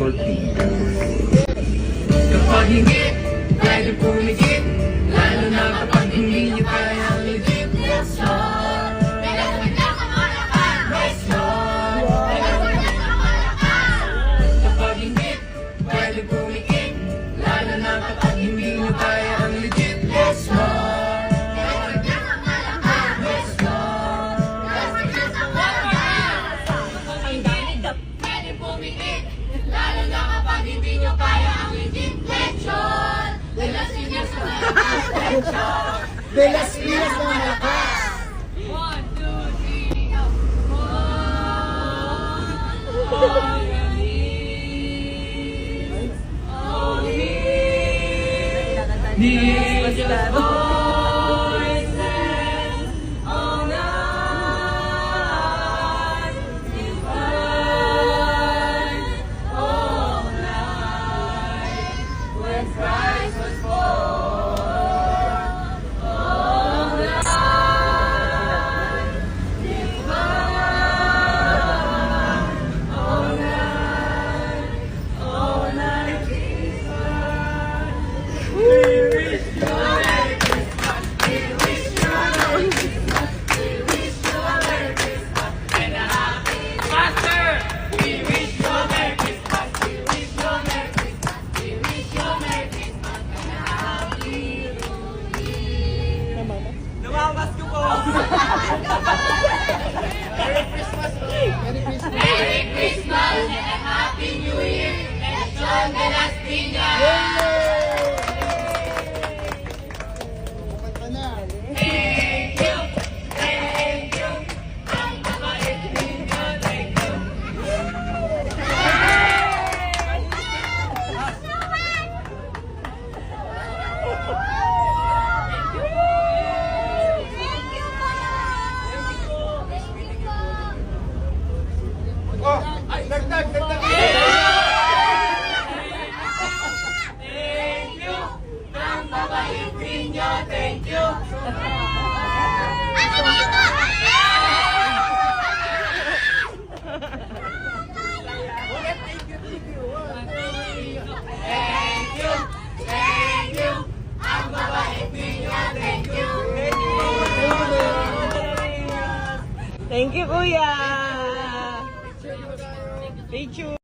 14. Kapag hindi, pwede pumigit. Lalo na kapag hindi nyo kaya ang legit. Yes, Lord. Yes, Lord. Kapag hindi, pwede pumigit. Lalo na kapag hindi nyo kaya ang legit. Yes, Lord. Yes, Lord. Pwede pumikit, lalo na kapag hindi nyo kaya ang legit leksyon. De las Piñas na malakas, leksyon. De las Piñas na malakas. 1, 2, 3, go. Need your voices all night, divine, all night, when Christ was born, all night, divine, all night, Lumawas ko po! Merry Christmas. Merry Christmas and a Happy New Year! Leksyon de las Piñas! Kanta na. Thank you! Thank you! Ang babait ninyo, thank you! Oh, dagdag. Thank you! Ang babait ninyo, thank you! Thank you! Thank you! Ang babait ninyo, thank you! Thank you, Kuya. Thank you.